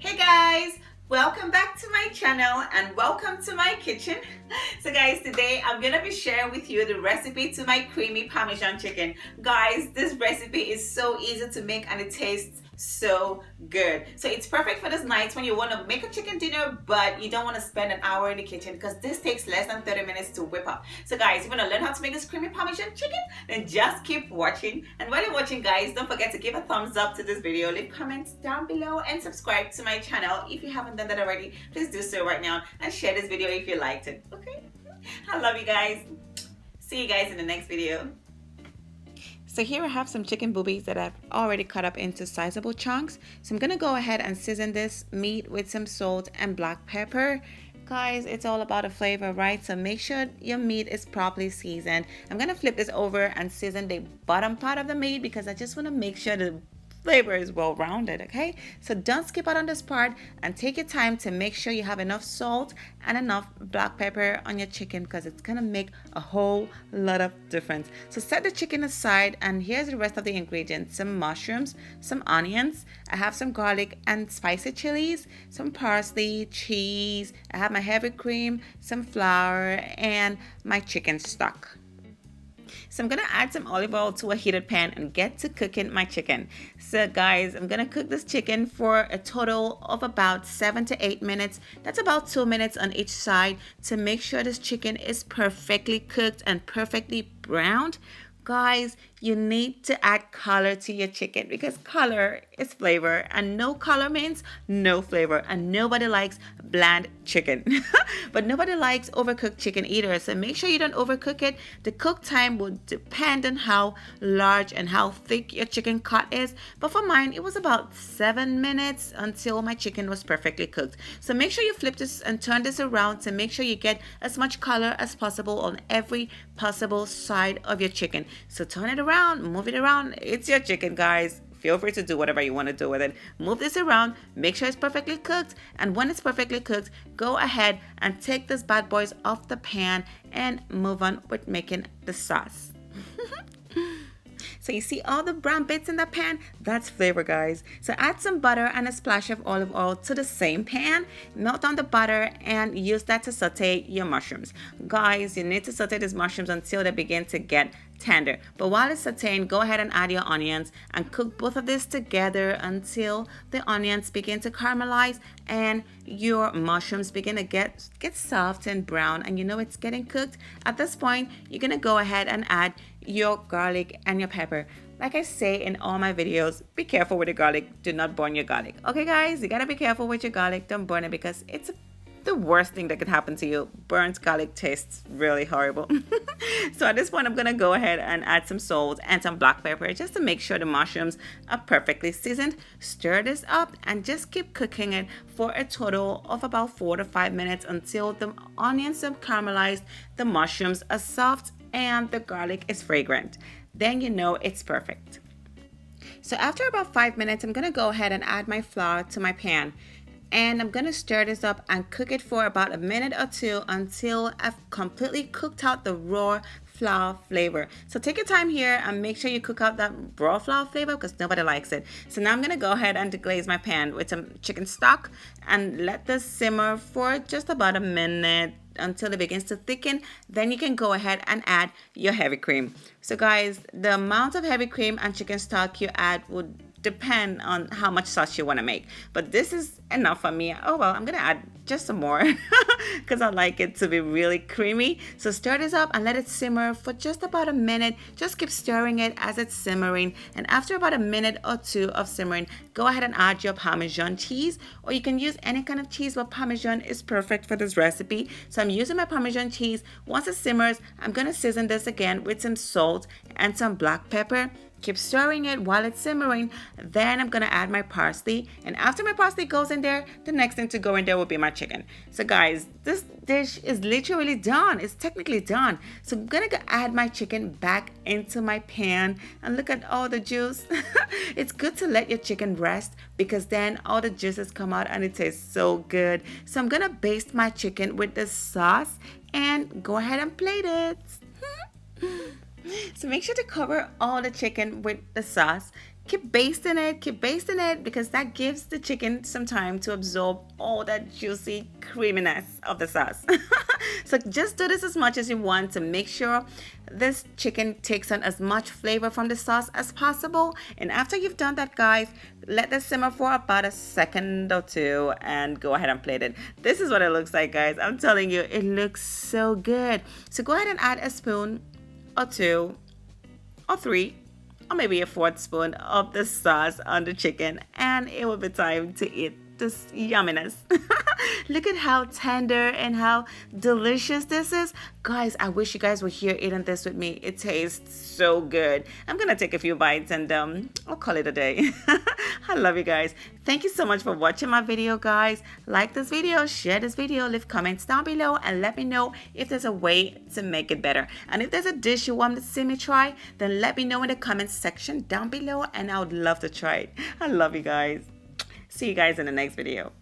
Hey guys, welcome back to my channel and welcome to my kitchen. So guys, today I'm gonna be sharing with you the recipe to my creamy Parmesan chicken. Guys, this recipe is so easy to make and it tastes so good. So it's perfect for those nights when you want to make a chicken dinner but you don't want to spend an hour in the kitchen because this takes less than 30 minutes to whip up. So guys, you want to learn how to make this creamy Parmesan chicken? Then just keep watching. And while you're watching guys, don't forget to give a thumbs up to this video, leave comments down below and subscribe to my channel. If you haven't done that already, please do so right now and share this video if you liked it. Okay? I love you guys. See you guys in the next video. So here I have some chicken boobies that I've already cut up into sizable chunks. So I'm gonna go ahead and season this meat with some salt and black pepper. Guys, it's all about the flavor, right? So make sure your meat is properly seasoned. I'm gonna flip this over and season the bottom part of the meat because I just wanna make sure the flavor is well rounded. Okay, so don't skip out on this part and take your time to make sure you have enough salt and enough black pepper on your chicken because it's gonna make a whole lot of difference. So set the chicken aside and here's the rest of the ingredients: some mushrooms, some onions, I have some garlic and spicy chilies, some parsley, cheese, I have my heavy cream, some flour, and my chicken stock. So I'm gonna add some olive oil to a heated pan and get to cooking my chicken. So guys, I'm gonna cook this chicken for a total of about 7 to 8 minutes. That's about 2 minutes on each side to make sure this chicken is perfectly cooked and perfectly browned. Guys, you need to add color to your chicken because color is flavor and no color means no flavor, and nobody likes bland chicken. But nobody likes overcooked chicken either, so make sure you don't overcook it. The cook time will depend on how large and how thick your chicken cut is, but for mine it was about 7 minutes until my chicken was perfectly cooked. So make sure you flip this and turn this around to make sure you get as much color as possible on every possible side of your chicken. So turn it around, move it around. It's your chicken, guys. Feel free to do whatever you want to do with it. Move this around, make sure it's perfectly cooked, and when it's perfectly cooked, go ahead and take these bad boys off the pan and move on with making the sauce. So you see all the brown bits in the pan? That's flavor, guys. So add some butter and a splash of olive oil to the same pan. Melt down the butter and use that to saute your mushrooms. Guys, you need to saute these mushrooms until they begin to get tender. But while it's sauteing, go ahead and add your onions and cook both of this together until the onions begin to caramelize and your mushrooms begin to get soft and brown, and you know it's getting cooked. At this point, you're gonna go ahead and add your garlic and your pepper. Like I say in all my videos, be careful with the garlic. Do not burn your garlic. Okay guys, you gotta be careful with your garlic. Don't burn it because it's the worst thing that could happen to you. Burnt garlic tastes really horrible. So at this point, I'm gonna go ahead and add some salt and some black pepper just to make sure the mushrooms are perfectly seasoned. Stir this up and just keep cooking it for a total of about 4 to 5 minutes until the onions have caramelized, the mushrooms are soft, and the garlic is fragrant. Then you know it's perfect. So after about 5 minutes, I'm gonna go ahead and add my flour to my pan. And I'm gonna stir this up and cook it for about a minute or two until I've completely cooked out the raw flour flavor. So take your time here and make sure you cook out that raw flour flavor because nobody likes it. So now I'm gonna go ahead and deglaze my pan with some chicken stock and let this simmer for just about a minute until it begins to thicken. Then you can go ahead and add your heavy cream. So guys, the amount of heavy cream and chicken stock you add would depend on how much sauce you want to make, but this is enough for me. Oh well, I'm gonna add just some more because I like it to be really creamy. So stir this up and let it simmer for just about a minute. Just keep stirring it as it's simmering, and after about a minute or two of simmering, go ahead and add your Parmesan cheese, or you can use any kind of cheese, but Parmesan is perfect for this recipe. So I'm using my Parmesan cheese. Once it simmers, I'm gonna season this again with some salt and some black pepper. Keep stirring it while it's simmering. Then I'm gonna add my parsley, and after my parsley goes in there, the next thing to go in there will be my chicken. So guys, this dish is literally done. It's technically done. So I'm gonna add my chicken back into my pan, and look at all the juice. It's good to let your chicken rest because then all the juices come out and it tastes so good. So I'm gonna baste my chicken with the sauce and go ahead and plate it. So make sure to cover all the chicken with the sauce. Keep basting it because that gives the chicken some time to absorb all that juicy creaminess of the sauce. So just do this as much as you want to make sure this chicken takes on as much flavor from the sauce as possible. And after you've done that, guys, let this simmer for about a second or two and go ahead and plate it. This is what it looks like, guys. I'm telling you, it looks so good. So go ahead and add a spoon or two or three or maybe a fourth spoon of the sauce on the chicken, and it will be time to eat this yumminess. Look at how tender and how delicious this is. Guys, I wish you guys were here eating this with me. It tastes so good. I'm gonna take a few bites and I'll call it a day. I love you guys. Thank you so much for watching my video, guys. Like this video, share this video, leave comments down below, and let me know if there's a way to make it better. And if there's a dish you want to see me try, then let me know in the comments section down below, and I would love to try it. I love you guys. See you guys in the next video.